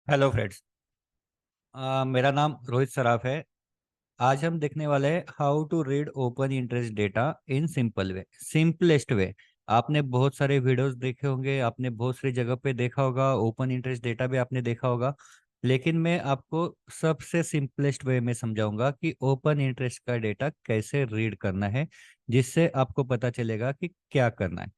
Hello friends. मेरा नाम रोहित सराफ है। आज हम देखने वाले हैं how to read open interest data in simple way, simplest way. आपने बहुत सारे वीडियोस देखे होंगे, आपने बहुत सारी जगह पे देखा होगा, ओपन इंटरेस्ट डेटा भी आपने देखा होगा। लेकिन मैं आपको सबसे सिंपलेस्ट वे में समझाऊंगा कि ओपन इंटरेस्ट का डेटा कैसे रीड करना है, जिससे आपको पता चलेगा कि क्या करना है।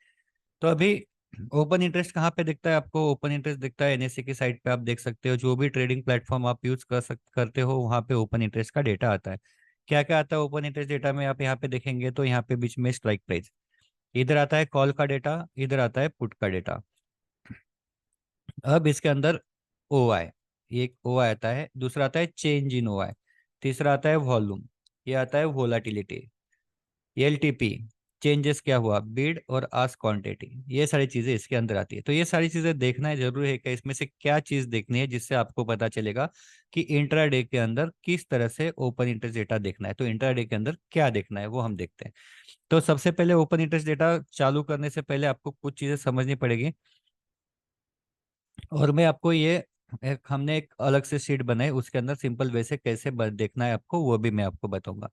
तो अभी ओपन इंटरेस्ट कहाँ पे दिखता है आपको? ओपन इंटरेस्ट दिखता है एनएससी की साइट पे। आप देख सकते हो, जो भी ट्रेडिंग प्लेटफॉर्म आप यूज करते हो, वहाँ पे ओपन इंटरेस्ट का डेटा आता है। क्या क्या आता है ओपन इंटरेस्ट डेटा में? आप यहाँ पे देखेंगे तो यहाँ पे बीच में स्ट्राइक प्राइस, इधर आता है कॉल का डेटा, इधर आता है पुट का डेटा। अब इसके अंदर ओ आई, एक ओ आई आता है, दूसरा आता है चेंज इन ओ आई, तीसरा आता है वॉल्यूम, ये आता है वोलाटिलिटी, एलटीपी, चेंजेस क्या हुआ, बिड और आस्क क्वांटिटी, ये सारी चीजें इसके अंदर आती है। तो ये सारी चीजें देखना है जरूरी है कि इसमें से क्या चीज देखनी है, जिससे आपको पता चलेगा कि इंट्राडे के अंदर किस तरह से ओपन इंटरेस्ट डेटा देखना है। तो इंट्राडे के अंदर क्या देखना है वो हम देखते हैं। तो सबसे पहले ओपन इंटरेस्ट डेटा चालू करने से पहले आपको कुछ चीजें समझनी पड़ेगी। और मैं आपको ये हमने एक अलग से शीट बनाई, उसके अंदर सिंपल वे से कैसे देखना है आपको, वो भी मैं आपको बताऊंगा।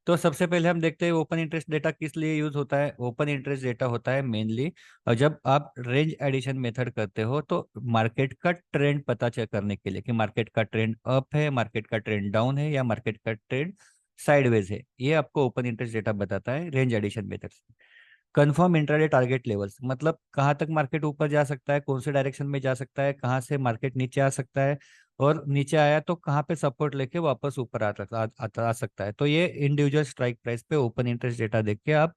तो सबसे पहले हम देखते हैं ओपन इंटरेस्ट डेटा किस लिए यूज होता है। ओपन इंटरेस्ट डेटा होता है मेनली जब आप रेंज एडिशन मेथड करते हो, तो मार्केट का ट्रेंड पता चेक करने के लिए कि मार्केट का ट्रेंड अप है, मार्केट का ट्रेंड डाउन है, या मार्केट का ट्रेंड साइडवेज है। ये आपको ओपन इंटरेस्ट डेटा बताता है रेंज एडिशन मेथड से। कंफर्म इंट्राडे टारगेट लेवल्स, मतलब कहाँ तक मार्केट ऊपर जा सकता है, कौन से डायरेक्शन में जा सकता है, कहाँ से मार्केट नीचे आ सकता है, और नीचे आया तो कहाँ पे सपोर्ट लेके वापस ऊपर आ सकता है। तो ये इंडिविजुअल स्ट्राइक प्राइस पे ओपन इंटरेस्ट डेटा देख के आप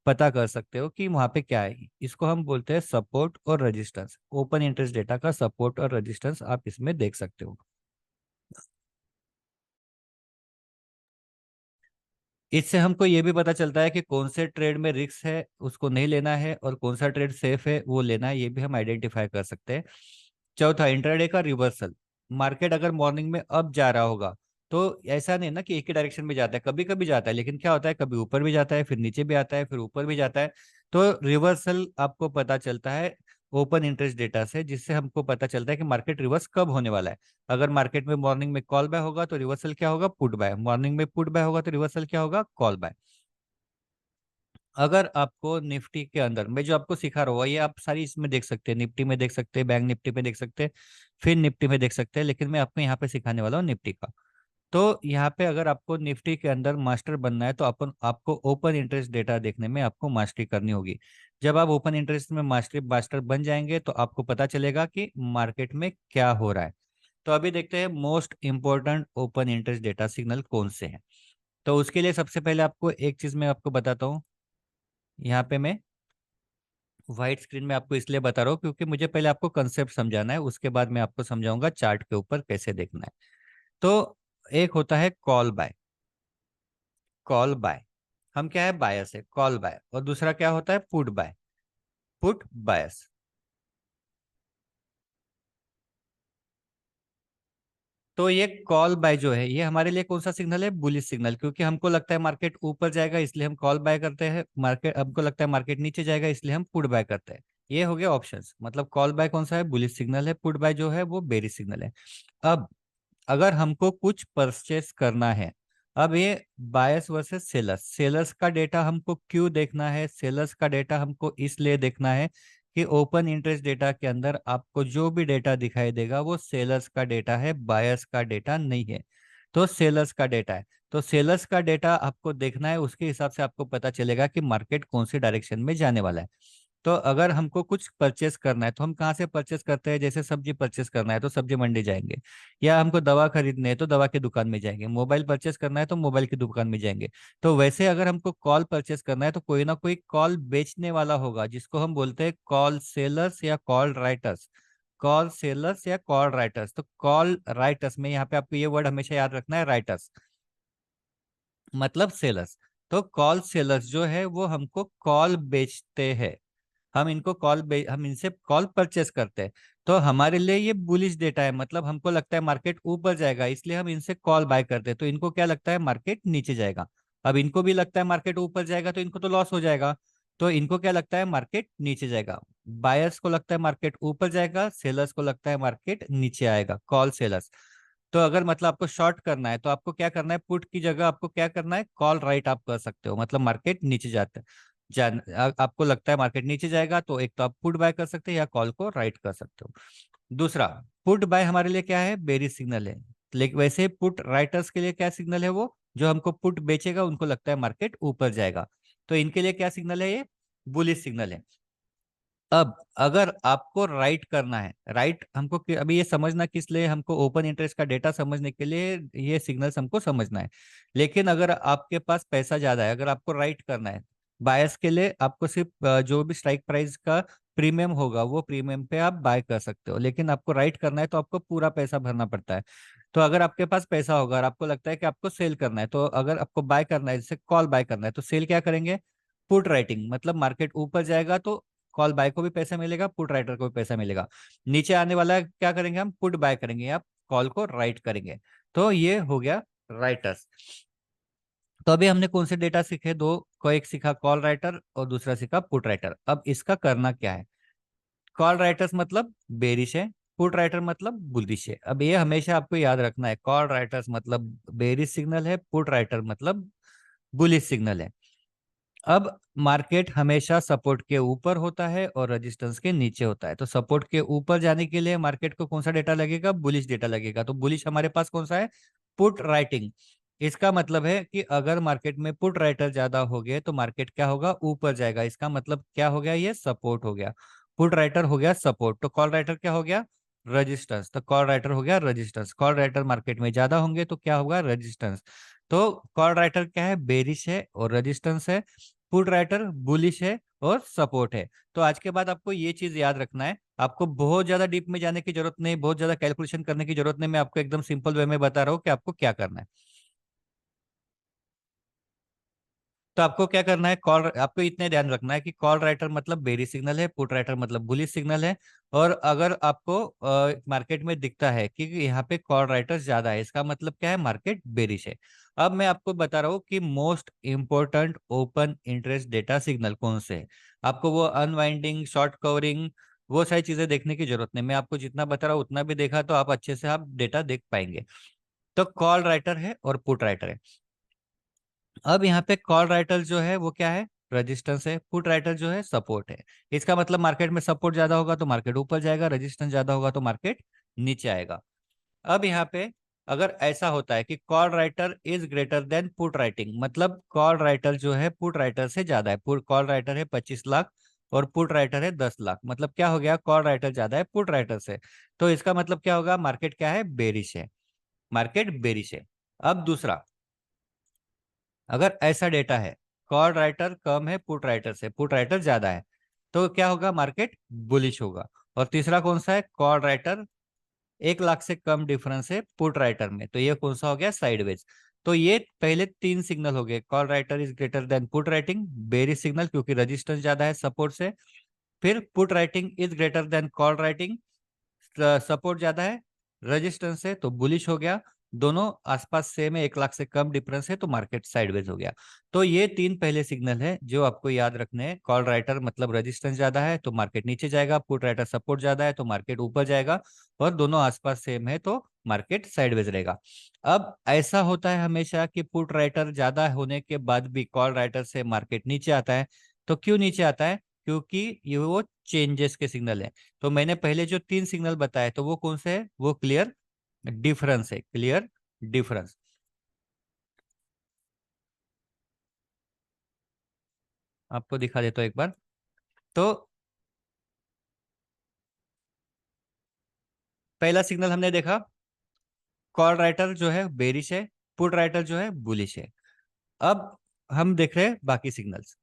पता कर सकते हो कि वहाँ पे क्या है। इसको हम बोलते हैं सपोर्ट और रेजिस्टेंस। ओपन इंटरेस्ट डेटा का सपोर्ट और रेजिस्टेंस आप इसमें देख सकते हो। इससे हमको ये भी पता चलता है कि कौन से ट्रेड में रिस्क है, उसको नहीं लेना है, और कौन सा ट्रेड सेफ है वो लेना है, ये भी हम आइडेंटिफाई कर सकते हैं। चौथा, इंट्राडे का रिवर्सल। मार्केट अगर मॉर्निंग में अप जा रहा होगा, तो ऐसा नहीं ना कि एक ही डायरेक्शन में जाता है, कभी कभी जाता है, लेकिन क्या होता है, कभी ऊपर भी जाता है, फिर नीचे भी आता है, फिर ऊपर भी जाता है। तो रिवर्सल आपको पता चलता है ओपन इंटरेस्ट डेटा से, जिससे हमको पता चलता है कि मार्केट रिवर्स कब होने वाला है। अगर मार्केट में मॉर्निंग में कॉल बाय होगा तो रिवर्सल क्या होगा, पुट बाय। मॉर्निंग में पुट बाय होगा तो रिवर्सल क्या होगा, कॉल बाय। अगर आपको निफ्टी के अंदर मैं जो आपको सिखा रहा हूँ, ये आप सारी इसमें देख सकते हैं, निफ्टी में देख सकते हैं, बैंक निफ्टी में देख सकते हैं, फिर निफ्टी में देख सकते हैं, लेकिन मैं आपको यहाँ पे सिखाने वाला हूँ निफ्टी का। तो यहाँ पे अगर आपको निफ्टी के अंदर मास्टर बनना है, तो अपन आपको ओपन इंटरेस्ट डेटा देखने में आपको मास्टरी करनी होगी। जब आप ओपन इंटरेस्ट में मास्टर बन जाएंगे, तो आपको पता चलेगा कि मार्केट में क्या हो रहा है। तो अभी देखते हैं most important open interest data signal कौन से हैं। तो उसके लिए सबसे पहले आपको एक चीज मैं आपको बताता हूँ। यहाँ पे मैं व्हाइट स्क्रीन में आपको इसलिए बता रहा हूँ क्योंकि मुझे पहले आपको कंसेप्ट समझाना है, उसके बाद मैं आपको समझाऊंगा चार्ट के ऊपर कैसे देखना है। तो एक होता है कॉल बाय। कॉल बाय हम क्या है, बायस है, कॉल बाय। और दूसरा क्या होता है, पुट बाय, पुट बायस। तो ये कॉल बाय जो है, ये हमारे लिए कौन सा सिग्नल है, बुलिश सिग्नल, क्योंकि हमको लगता है मार्केट ऊपर जाएगा इसलिए हम कॉल बाय करते हैं, मार्केट हमको लगता है मार्केट नीचे जाएगा इसलिए हम पुट बाय करते हैं। ये हो गया ऑप्शंस। मतलब कॉल बाय कौन सा है, बुलिश सिग्नल है, पुट बाय जो है वो बेरिश सिग्नल है। अब अगर हमको कुछ परचेस करना है, अब ये बायस वर्सेस सेलर्स, सेलर्स का डेटा हमको क्यों देखना है, सेलर्स का डेटा हमको इसलिए देखना है कि ओपन इंटरेस्ट डेटा के अंदर आपको जो भी डेटा दिखाई देगा वो सेलर्स का डेटा है, बायर्स का डेटा नहीं है। तो सेलर्स का डेटा है, तो सेलर्स का डेटा आपको देखना है, उसके हिसाब से आपको पता चलेगा कि मार्केट कौन सी डायरेक्शन में जाने वाला है। तो अगर हमको कुछ परचेस करना है तो हम कहाँ से परचेस करते हैं, जैसे सब्जी परचेस करना है तो सब्जी मंडी जाएंगे, या हमको दवा खरीदनी है तो दवा की दुकान में जाएंगे, मोबाइल परचेस करना है तो मोबाइल की दुकान में जाएंगे। तो वैसे अगर हमको कॉल परचेस करना है तो कोई ना कोई कॉल बेचने वाला होगा, जिसको हम बोलते हैं कॉल सेलर्स या कॉल राइटर्स। कॉल सेलर्स या कॉल राइटर्स, तो कॉल राइटर्स में यहाँ पे आपको ये वर्ड हमेशा याद रखना है, राइटर्स मतलब सेलर्स। तो कॉल सेलर्स जो है वो हमको कॉल बेचते हैं, हम इनसे कॉल परचेस करते हैं। तो हमारे लिए ये बुलिश डेटा है, मतलब हमको लगता है मार्केट ऊपर जाएगा इसलिए हम इनसे कॉल बाय करते हैं। तो इनको क्या लगता है, मार्केट नीचे जाएगा। अब इनको भी लगता है मार्केट ऊपर जाएगा तो इनको तो लॉस हो जाएगा। तो इनको क्या लगता है, मार्केट नीचे जाएगा। बायर्स को लगता है मार्केट ऊपर जाएगा, सेलर्स को लगता है मार्केट नीचे आएगा, कॉल सेलर्स। तो अगर मतलब आपको शॉर्ट करना है तो आपको क्या करना है, पुट की जगह आपको क्या करना है, कॉल राइट आप कर सकते हो। मतलब मार्केट नीचे जाता है, आपको लगता है मार्केट नीचे जाएगा तो एक तो आप पुट बाय कर सकते हैं या कॉल को राइट कर सकते हो। दूसरा, पुट बाय हमारे लिए क्या है, बेरिश सिग्नल है। लेकिन वैसे पुट राइटर्स के लिए क्या सिग्नल है, वो जो हमको पुट बेचेगा उनको लगता है मार्केट ऊपर जाएगा, तो इनके लिए क्या सिग्नल है, ये बुलिश सिग्नल है। अब अगर आपको राइट करना है, राइट हमको अभी ये समझना किस लिए, हमको ओपन इंटरेस्ट का डेटा समझने के लिए ये सिग्नल्स हमको समझना है। लेकिन अगर आपके पास पैसा ज्यादा है, अगर आपको राइट करना है, बायर्स के लिए आपको सिर्फ जो भी स्ट्राइक प्राइस का प्रीमियम होगा वो प्रीमियम पे आप बाय कर सकते हो। लेकिन आपको राइट करना है तो आपको पूरा पैसा भरना पड़ता है। तो अगर आपके पास पैसा होगा और आपको लगता है कि आपको सेल करना है, तो अगर आपको बाय करना है, जैसे कॉल बाय करना है, तो सेल क्या करेंगे, पुट राइटिंग। मतलब मार्केट ऊपर जाएगा तो कॉल बाय को भी पैसा मिलेगा, पुट राइटर को भी पैसा मिलेगा। नीचे आने वाला है, क्या करेंगे, हम पुट बाय करेंगे या कॉल को राइट करेंगे। तो ये हो गया राइटर्स। तो अभी हमने कौन से डेटा सीखे, दो को, एक सीखा कॉल राइटर और दूसरा सीखा पुट राइटर। अब इसका करना क्या है, कॉल राइटर्स मतलब बेरिश है, पुट राइटर मतलब बुलिश है। अब ये हमेशा आपको याद रखना है, कॉल राइटर्स मतलब बेरिश सिग्नल है, पुट राइटर मतलब बुलिश सिग्नल है। अब मार्केट हमेशा सपोर्ट के ऊपर होता है और रेजिस्टेंस के नीचे होता है। तो सपोर्ट के ऊपर जाने के लिए मार्केट को कौन सा डेटा लगेगा, बुलिश डेटा लगेगा। तो बुलिश हमारे पास कौन सा है, पुट राइटिंग। इसका मतलब है कि अगर मार्केट में पुट राइटर ज्यादा हो गए तो मार्केट क्या होगा, ऊपर जाएगा। इसका मतलब क्या हो गया, ये सपोर्ट हो गया। पुट राइटर हो गया सपोर्ट, तो कॉल राइटर क्या हो गया, रेजिस्टेंस। तो कॉल राइटर हो गया रेजिस्टेंस, कॉल राइटर मार्केट में ज्यादा होंगे तो क्या होगा, रेजिस्टेंस। तो कॉल राइटर क्या है, बेरिश है और रेजिस्टेंस है। पुट राइटर बुलिश है और सपोर्ट है। तो आज के बाद आपको ये चीज याद रखना है, आपको बहुत ज्यादा डीप में जाने की जरूरत नहीं, बहुत ज्यादा कैलकुलेशन करने की जरूरत नहीं। मैं आपको एकदम सिंपल वे में बता रहा हूँ कि आपको क्या करना है। तो आपको क्या करना है, कॉल, आपको इतने ध्यान रखना है कि कॉल राइटर मतलब बेरी सिग्नल है, पुट राइटर मतलब बुलिश सिग्नल है। और अगर आपको मार्केट में दिखता है कि यहाँ पे कॉल राइटर ज्यादा है, इसका मतलब क्या है, मार्केट बेरिश है। अब मैं आपको बता रहा हूँ कि most important open interest data signal कौन से है। आपको वो अनवाइंडिंग, शॉर्ट कवरिंग, वो सारी चीजें देखने की जरूरत नहीं। मैं आपको जितना बता रहा हूँ उतना भी देखा तो आप अच्छे से आप डेटा देख पाएंगे। तो कॉल राइटर है और पुट राइटर है। अब यहाँ पे कॉल राइटर जो है वो क्या है, रेजिस्टेंस है, पुट राइटर जो है सपोर्ट है। इसका मतलब मार्केट में सपोर्ट ज्यादा होगा तो मार्केट ऊपर जाएगा, रेजिस्टेंस ज्यादा होगा तो मार्केट नीचे आएगा। अब यहाँ पे अगर ऐसा होता है कि call writer is greater than put writing, मतलब कॉल राइटर जो है पुट राइटर से ज्यादा है, पुट कॉल राइटर है 25 लाख और पुट राइटर है 10 लाख, मतलब क्या हो गया, कॉल राइटर ज्यादा है पुट राइटर से। तो इसका मतलब क्या होगा, मार्केट क्या है, बेरिश है, मार्केट बेरिश है। अब दूसरा, अगर ऐसा डेटा है, कॉल राइटर कम है पुट राइटर से, पुट राइटर ज्यादा है, तो क्या होगा, मार्केट बुलिश होगा। और तीसरा कौन सा है, कॉल राइटर 1 लाख से कम डिफरेंस है पुट राइटर में, तो ये कौन सा हो गया, साइडवेज। तो ये पहले तीन सिग्नल हो गए, call writer is greater than put writing, bearish signal क्योंकि रेजिस्टेंस ज्यादा है सपोर्ट से। फिर put writing is greater than call writing, support ज्यादा है, रेजिस्टेंस है तो बुलिश हो गया। दोनों आसपास सेम है, 1 लाख से कम डिफरेंस है तो मार्केट साइडवेज हो गया। तो ये तीन पहले सिग्नल है जो आपको याद रखने हैं। कॉल राइटर मतलब रेजिस्टेंस ज्यादा है तो मार्केट नीचे जाएगा, पुट राइटर सपोर्ट ज्यादा है तो मार्केट ऊपर जाएगा, और दोनों आसपास सेम है तो मार्केट साइडवेज रहेगा। अब ऐसा होता है हमेशा कि पुट राइटर ज्यादा होने के बाद भी कॉल राइटर से मार्केट नीचे आता है। तो क्यों नीचे आता है, क्योंकि ये वो चेंजेस के सिग्नल है। तो मैंने पहले जो तीन सिग्नल बताए तो वो कौन से है, वो क्लियर डिफरेंस है, क्लियर डिफरेंस। आपको दिखा देता हूं एक बार। तो पहला सिग्नल हमने देखा, कॉल राइटर जो है बेरिश है, पुट राइटर जो है बुलिश है। अब हम देख रहे हैं बाकी सिग्नल्स।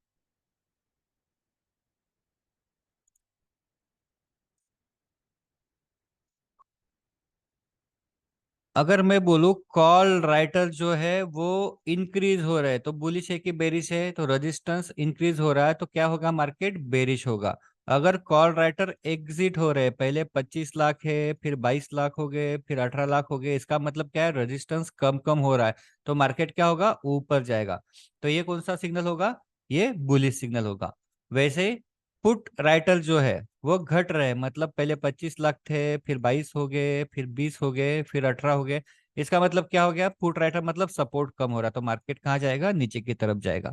अगर मैं बोलूं कॉल राइटर जो है वो इंक्रीज हो रहा है तो बुलिश है कि बेरिश है, तो रेजिस्टेंस इंक्रीज हो रहा है तो क्या होगा, मार्केट बेरिश होगा। अगर कॉल राइटर एग्जिट हो रहे हैं, पहले 25 लाख है, फिर 22 लाख हो गए, फिर 18 लाख हो गए, इसका मतलब क्या है, रेजिस्टेंस कम कम हो रहा है तो मार्केट क्या होगा, ऊपर जाएगा। तो ये कौन सा सिग्नल होगा, ये बुलिश सिग्नल होगा। वैसे पुट राइटर जो है वो घट रहे हैं, मतलब पहले 25 लाख थे, फिर 22 हो गए, फिर 20 हो गए, फिर 18 हो गए। इसका मतलब क्या हो गया, पुट राइटर मतलब सपोर्ट कम हो रहा है, तो मार्केट कहाँ जाएगा, नीचे की तरफ जाएगा।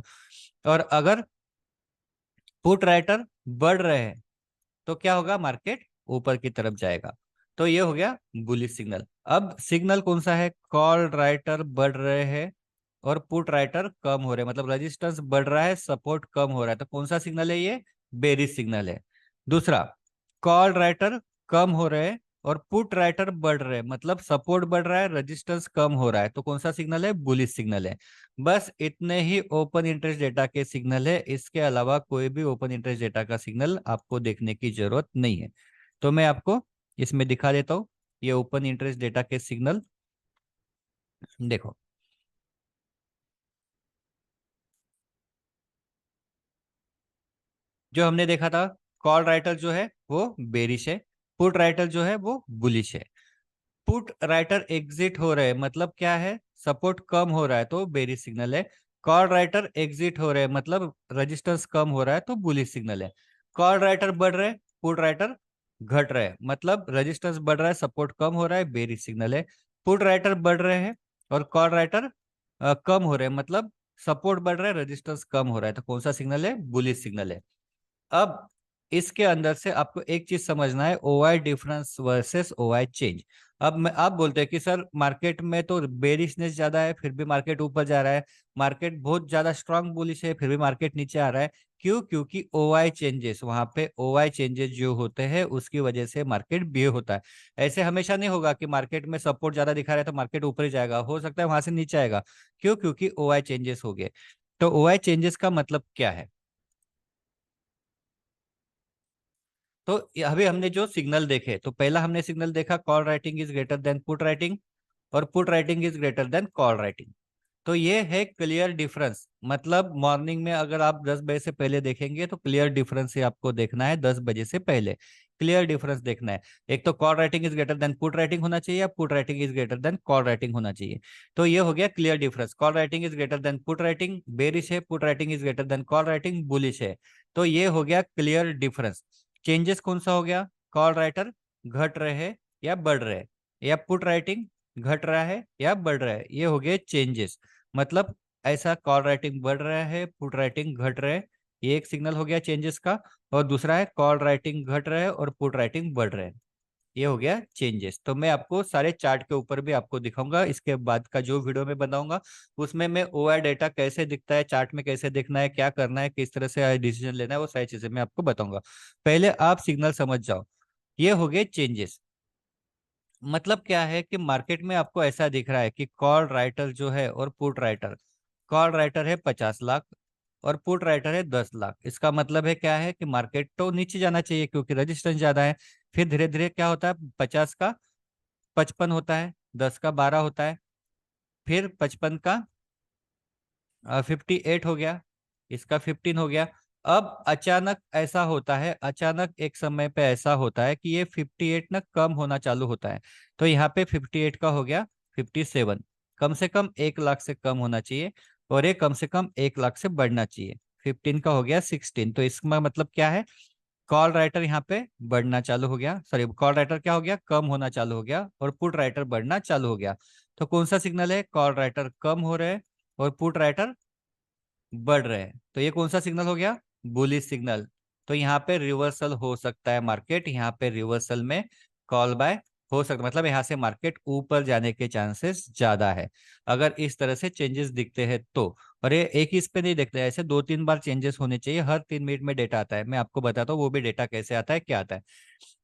और अगर पुट राइटर बढ़ रहे हैं तो क्या होगा, मार्केट ऊपर की तरफ जाएगा। तो ये हो गया बुलिश सिग्नल। अब सिग्नल कौन सा है, कॉल राइटर बढ़ रहे हैं और पुट राइटर कम हो रहे हैं, मतलब रेजिस्टेंस बढ़ रहा है, सपोर्ट कम हो रहा है, तो कौन सा सिग्नल है, ये बेरिश सिग्नल है। दूसरा, कॉल राइटर कम हो रहे हैं और पुट राइटर बढ़ रहे हैं, मतलब सपोर्ट बढ़ रहा है, रेजिस्टेंस कम हो रहा है, तो कौन सा सिग्नल है, बुलिश सिग्नल है। बस इतने ही ओपन इंटरेस्ट डेटा के सिग्नल है, इसके अलावा कोई भी ओपन इंटरेस्ट डेटा का सिग्नल आपको देखने की जरूरत नहीं है। तो मैं आपको इसमें दिखा देता हूँ ये ओपन इंटरेस्ट डेटा के सिग्नल। देखो, जो हमने देखा था, कॉल राइटर जो है वो बेरिश है, पुट राइटर जो है वो बुलिश है। पुट राइटर एग्जिट हो रहे हैं, मतलब क्या है, सपोर्ट कम हो रहा है, तो बेरिश सिग्नल है। कॉल राइटर एग्जिट हो रहे हैं, मतलब रेजिस्टेंस कम हो रहा है, तो बुलिश सिग्नल है। कॉल राइटर बढ़ रहे हैं, पुट राइटर घट रहे हैं, मतलब रेजिस्टेंस बढ़ रहा है, सपोर्ट कम हो रहा है, बेरिश सिग्नल है। पुट राइटर बढ़ रहे हैं और कॉल राइटर कम हो रहे हैं, मतलब सपोर्ट बढ़ रहा है, रेजिस्टेंस कम हो रहा है, तो कौन सा सिग्नल है, बुलिश सिग्नल है। अब इसके अंदर से आपको एक चीज समझना है, OI difference versus OI change. अब मैं आप बोलते हैं कि सर मार्केट में तो बेरिशनेस ज्यादा है फिर भी मार्केट ऊपर जा रहा है, मार्केट बहुत ज्यादा स्ट्रांग बुलिश है फिर भी मार्केट नीचे आ रहा है। क्यों, क्योंकि ओआई चेंजेस, वहां पे ओआई चेंजेस जो होते हैं उसकी वजह से मार्केट बिहेव होता है। ऐसे हमेशा नहीं होगा कि मार्केट में सपोर्ट ज्यादा दिखा रहा है तो मार्केट ऊपर ही जाएगा, हो सकता है वहां से नीचे आएगा। क्यों, क्योंकि ओआई चेंजेस हो गए। तो ओआई चेंजेस का मतलब क्या है, तो अभी हमने जो सिग्नल देखे, तो पहला हमने सिग्नल देखा call writing is greater than put writing और put writing is greater than call writing. तो ये है क्लियर डिफरेंस, मतलब मॉर्निंग में अगर आप 10 बजे से पहले देखेंगे तो क्लियर डिफरेंस ही आपको देखना है, 10 बजे से पहले क्लियर डिफरेंस देखना है। एक तो call writing is greater than put writing होना चाहिए या put writing is greater than call writing होना चाहिए। तो ये हो गया clear difference, call writing is greater than put writing bearish है, put writing is greater than call writing bullish है। तो ये हो गया क्लियर डिफरेंस। चेंजेस कौन सा हो गया, कॉल राइटर घट रहे हैं या बढ़ रहे हैं, या पुट राइटिंग घट रहा है या बढ़ रहा है, ये हो गए चेंजेस। मतलब ऐसा कॉल राइटिंग बढ़ रहा है, पुट राइटिंग घट रहा है, ये एक सिग्नल हो गया चेंजेस का। और दूसरा है कॉल राइटिंग घट रहा है और पुट राइटिंग बढ़ रहा है, ये हो गया चेंजेस। तो मैं आपको सारे चार्ट के ऊपर भी आपको दिखाऊंगा, इसके बाद का जो वीडियो में बनाऊंगा उसमें मैं ओआई डेटा कैसे दिखता है, चार्ट में कैसे देखना है, क्या करना है, किस तरह से डिसीजन लेना है, वो सारी चीजें मैं आपको बताऊंगा। पहले आप सिग्नल समझ जाओ, ये हो गए चेंजेस। मतलब क्या है कि मार्केट में आपको ऐसा दिख रहा है कि कॉल राइटर जो है और पुट राइटर, कॉल राइटर है 50 लाख और पुट राइटर है 10 लाख। इसका मतलब है क्या है कि मार्केट तो नीचे जाना चाहिए क्योंकि रेजिस्टेंस ज्यादा है। फिर धीरे धीरे क्या होता है, 50 का 55 होता है, 10 का 12 होता है, फिर 55 का 58 हो गया, इसका 15 हो गया। अब अचानक ऐसा होता है, अचानक एक समय पे ऐसा होता है कि ये 58 ना कम होना चालू होता है। तो यहाँ पे 58 का हो गया 57, कम से कम 1 लाख से कम होना चाहिए और ये कम से कम 1 लाख से बढ़ना चाहिए। 15 का हो गया 16, तो इसका मतलब क्या है, कॉल राइटर यहाँ पे बढ़ना चालू हो गया, सॉरी कॉल राइटर क्या हो गया, कम होना चालू हो गया और पुट राइटर बढ़ना चालू हो गया। तो कौन सा सिग्नल है, कॉल राइटर कम हो रहे हैं और पुट राइटर बढ़ रहे हैं, तो ये कौन सा सिग्नल हो गया, बुलिश सिग्नल। तो यहाँ पे रिवर्सल हो सकता है, मार्केट यहाँ पे रिवर्सल में कॉल बाय हो सकता है, मतलब यहाँ से मार्केट ऊपर जाने के चांसेस ज्यादा है अगर इस तरह से चेंजेस दिखते हैं तो। और ये एक ही इस पे नहीं दिखते हैं, ऐसे 2-3 बार चेंजेस होने चाहिए, हर 3 मिनट में डेटा आता है, मैं आपको बताता हूँ वो भी डेटा कैसे आता है, क्या आता है।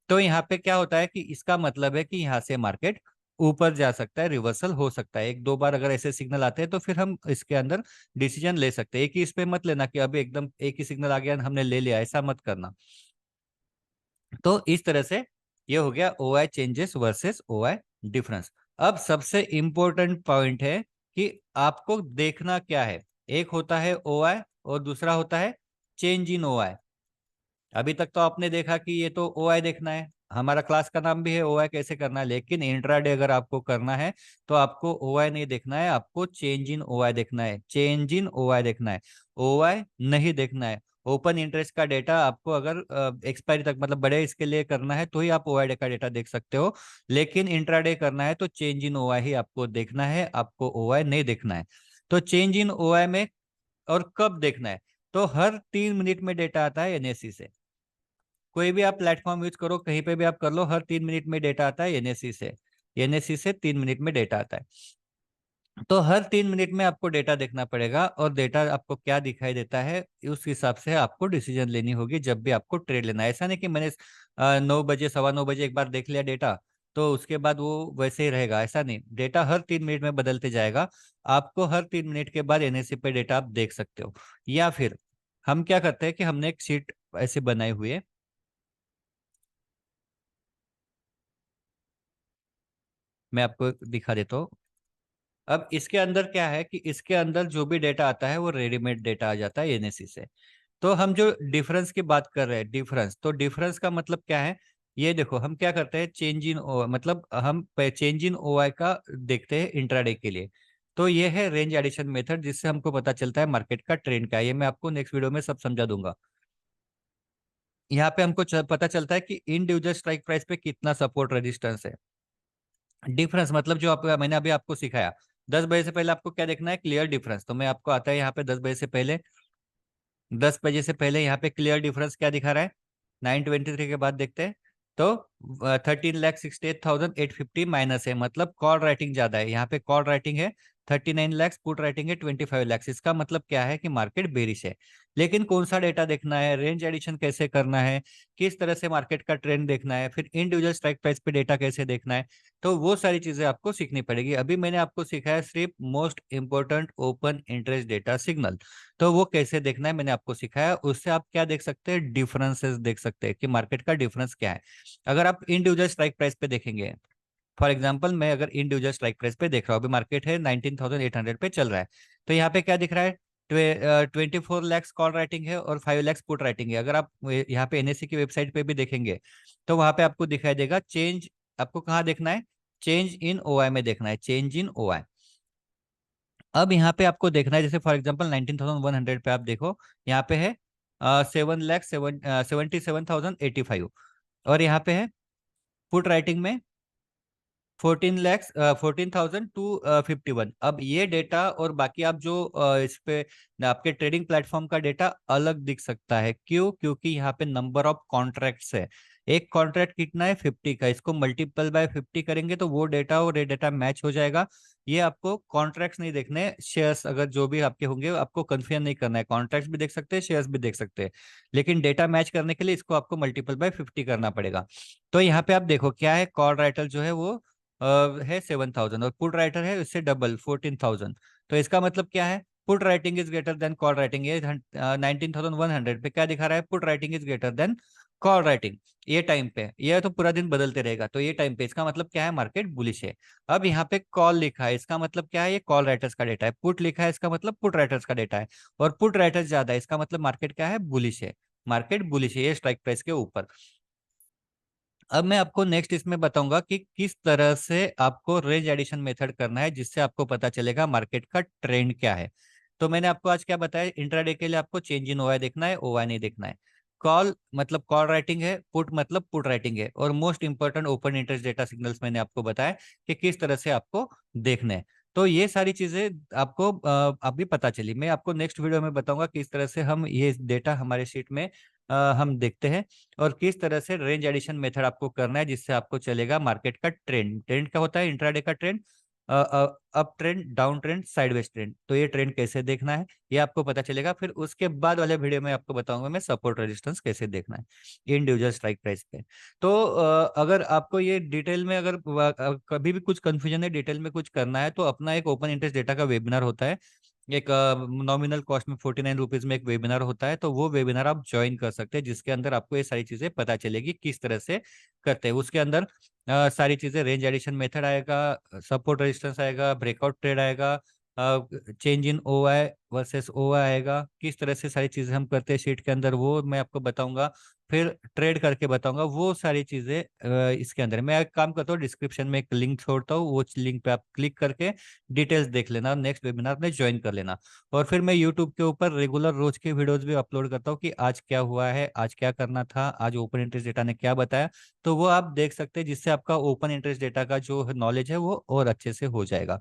तो यहाँ पे क्या होता है कि इसका मतलब है कि यहाँ से मार्केट ऊपर जा सकता है, रिवर्सल हो सकता है, 1-2 बार अगर ऐसे सिग्नल आते हैं तो फिर हम इसके अंदर डिसीजन ले सकते हैं। एक ही इस पे मत लेना कि अभी एकदम एक ही सिग्नल आ गया हमने ले लिया, ऐसा मत करना। तो इस तरह से ये हो गया OI changes versus OI difference. अब सबसे इंपॉर्टेंट पॉइंट है कि आपको देखना क्या है, एक होता है ओआई और दूसरा होता है चेंज इन ओआई। अभी तक तो आपने देखा कि ये तो ओआई देखना है, हमारा क्लास का नाम भी है ओआई कैसे करना है, लेकिन इंट्राडे अगर आपको करना है तो आपको ओआई नहीं देखना है, आपको चेंज इन ओआई देखना है, चेंज इन ओआई देखना है, ओआई नहीं देखना है। ओपन इंटरेस्ट का डेटा आपको अगर एक्सपायरी तक मतलब बड़े इसके लिए करना है तो ही आप ओआई का डेटा देख सकते हो, लेकिन इंट्राडे करना है तो चेंज इन ओआई ही आपको देखना है, आपको ओआई नहीं देखना है। तो चेंज इन ओआई में और कब देखना है, तो हर 3 मिनट में डेटा आता है एनएससी से। कोई भी आप प्लेटफॉर्म यूज करो, कहीं पे भी आप कर लो, हर 3 मिनट में डेटा आता है एनएससी से। एनएससी से 3 मिनट में डेटा आता है। तो हर 3 मिनट में आपको डेटा देखना पड़ेगा, और डेटा आपको क्या दिखाई देता है उस हिसाब से आपको डिसीजन लेनी होगी जब भी आपको ट्रेड लेना है। ऐसा नहीं कि मैंने 9 बजे 9:15 एक बार देख लिया डेटा तो उसके बाद वो वैसे ही रहेगा, ऐसा नहीं। डेटा हर 3 मिनट में बदलते जाएगा। आपको हर 3 मिनट के बाद एनएससी पे डेटा आप देख सकते हो। या फिर हम क्या करते हैं कि हमने एक शीट ऐसे बनाई हुई है, मैं आपको दिखा देता हूँ। अब इसके अंदर क्या है कि इसके अंदर जो भी डेटा आता है वो रेडीमेड डेटा आ जाता है एनएससी से। तो हम जो डिफरेंस की बात कर रहे हैं, डिफरेंस, तो डिफरेंस का मतलब क्या है, ये देखो हम क्या करते हैं, चेंज इन ओ मतलब हम चेंज इन ओआई का देखते हैं इंट्राडे के लिए। तो ये है रेंज एडिशन मेथड, जिससे हमको पता चलता है मार्केट का ट्रेंड क्या है। ये मैं आपको नेक्स्ट वीडियो में सब समझा दूंगा। यहाँ पे हमको पता चलता है कि इंडिविजुअल स्ट्राइक प्राइस पे कितना सपोर्ट रेजिस्टेंस है। डिफरेंस मतलब जो आप मैंने अभी आपको सिखाया, 10 बजे से पहले आपको क्या देखना है, क्लियर डिफरेंस। तो मैं आपको आता है यहाँ पे 10 बजे से पहले, 10 बजे से पहले यहाँ पे क्लियर डिफरेंस क्या दिखा रहा है, 923 के बाद देखते हैं। तो 13,68,850 माइनस है, मतलब कॉल राइटिंग ज्यादा है। यहाँ पे कॉल राइटिंग है 39 लाख, पुट राइटिंग है 25 लाख। इसका मतलब क्या है कि मार्केट बेरिश है। लेकिन कौन सा डेटा देखना है, रेंज एडिशन कैसे करना है, किस तरह से मार्केट का ट्रेंड देखना है, फिर इंडिविजुअल स्ट्राइक प्राइस पे डेटा कैसे देखना है, तो वो सारी चीजें आपको सीखनी पड़ेगी। अभी मैंने आपको सिखाया सिर्फ most important open interest data signal. तो वो कैसे देखना है मैंने आपको सिखाया। उससे आप क्या देख सकते हैं, डिफरेंसेस देख सकते हैं कि मार्केट का डिफरेंस क्या है। अगर आप इंडिविजुअल स्ट्राइक प्राइस पे देखेंगे, फॉर एग्जांपल मैं अगर इंडिविजुअल स्ट्राइक प्राइस पे देख रहा हूँ, अभी मार्केट है 19,800 पे चल रहा है, तो यहाँ पे क्या दिख रहा है, 24 लैक्स कॉल राइटिंग है और 5 लैक्स पुट राइटिंग है। अगर आप यहाँ पे एनएससी की वेबसाइट पे भी देखेंगे तो वहां पे आपको दिखाई देगा चेंज। आपको कहाँ देखना है, चेंज इन ओआई में देखना है, चेंज इन ओआई। अब यहाँ पे आपको देखना है, जैसे फॉर एग्जांपल 19,100 पे आप देखो, यहाँ पे है 77,085, और यहाँ पे है पुट राइटिंग में 14,0251। अब ये डेटा और बाकी आप जो इस पे आपके ट्रेडिंग प्लेटफॉर्म का डेटा अलग दिख सकता है। क्यों, क्योंकि यहाँ पे नंबर ऑफ कॉन्ट्रैक्ट्स है। एक कॉन्ट्रैक्ट कितना है, 50 का, इसको मल्टीपल बाय 50 करेंगे तो वो डेटा और ये डेटा मैच हो जाएगा। ये आपको कॉन्ट्रैक्ट्स नहीं देखने, शेयर्स अगर जो भी आपके होंगे आपको कंफ्यूजन नहीं करना है। कॉन्ट्रैक्ट्स भी देख सकते हैं, शेयर्स भी देख सकते हैं, लेकिन डेटा मैच करने के लिए इसको आपको मल्टीपल बाय 50 करना पड़ेगा। तो यहाँ पे आप देखो क्या है, कॉल राइटर जो है वो है 7,000, और पुट राइटर है इससे डबल 14,000। तो इसका मतलब क्या है, put writing is greater than call writing. ये 19,100 पे क्या दिखा रहा है, put writing is greater than call writing. ये टाइम पे, ये तो पूरा दिन बदलते रहेगा, तो ये टाइम पे इसका मतलब क्या है, मार्केट बुलिश है। अब यहाँ पे कॉल लिखा है, इसका मतलब क्या है, ये कॉल राइटर्स का डेटा है। पुट लिखा है, इसका मतलब पुट राइटर्स का डेटा है, और पुट राइटर्स ज्यादा है, इसका मतलब मार्केट क्या है, बुलिश है। मार्केट बुलिश है, ये स्ट्राइक प्राइस के ऊपर। अब मैं आपको नेक्स्ट इसमें बताऊंगा कि किस तरह से आपको रेंज एडिशन मेथड करना है, जिससे आपको पता चलेगा मार्केट का ट्रेंड क्या है। तो मैंने आपको आज क्या बताया, इंट्राडे के लिए आपको चेंज इन ओआई देखना है, ओआई नहीं देखना है। कॉल मतलब कॉल राइटिंग है, पुट मतलब पुट राइटिंग है, और most important open interest data signals मैंने आपको बताया कि किस तरह से आपको देखने हैं। तो ये सारी चीजें आपको अभी पता चली। मैं आपको नेक्स्ट वीडियो में बताऊंगा किस तरह से हम ये डेटा हमारे शीट में हम देखते हैं, और किस तरह से रेंज एडिशन मेथड आपको करना है, जिससे आपको चलेगा मार्केट का ट्रेंड। ट्रेंड क्या होता है, इंट्राडे का trend, up trend, down trend, sideways trend. तो ये ट्रेंड कैसे देखना है ये आपको पता चलेगा। फिर उसके बाद वाले वीडियो में आपको बताऊंगा मैं सपोर्ट रेजिस्टेंस कैसे देखना है इंडिविजुअल स्ट्राइक प्राइस पे। तो अगर आपको ये डिटेल में अगर कभी भी कुछ कंफ्यूजन है, डिटेल में कुछ करना है, तो अपना एक ओपन इंटरेस्ट डेटा का वेबिनार होता है, एक नॉमिनल कॉस्ट में 49 रुपीज में एक वेबिनार होता है। तो वो वेबिनार आप ज्वाइन कर सकते हैं, जिसके अंदर आपको ये सारी चीजें पता चलेगी किस तरह से करते हैं। उसके अंदर सारी चीजें, रेंज एडिशन मेथड आएगा, सपोर्ट रेजिस्टेंस आएगा, ब्रेकआउट ट्रेड आएगा, change in OI versus OI आएगा, किस तरह से सारी चीजें हम करते हैं शीट के अंदर वो मैं आपको बताऊंगा। फिर ट्रेड करके बताऊंगा वो सारी चीजें इसके अंदर। मैं एक काम करता हूँ, डिस्क्रिप्शन में एक लिंक छोड़ता हूँ, वो लिंक पे आप क्लिक करके डिटेल्स देख लेना, नेक्स्ट वेबिनार में ज्वाइन कर लेना। और फिर मैं यूट्यूब के ऊपर रेगुलर रोज के वीडियोस भी अपलोड करता हूँ कि आज क्या हुआ है, आज क्या करना था, आज ओपन इंटरेस्ट डेटा ने क्या बताया। तो वो आप देख सकते हैं, जिससे आपका ओपन इंटरेस्ट डेटा का जो नॉलेज है वो और अच्छे से हो जाएगा।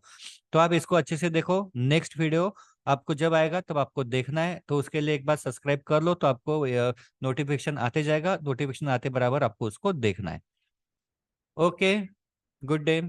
तो आप इसको अच्छे से देखो। नेक्स्ट वीडियो आपको जब आएगा तब आपको देखना है, तो उसके लिए एक बार सब्सक्राइब कर लो, तो आपको नोटिफिकेशन आते जाएगा, नोटिफिकेशन आते बराबर आपको उसको देखना है। Okay, good day.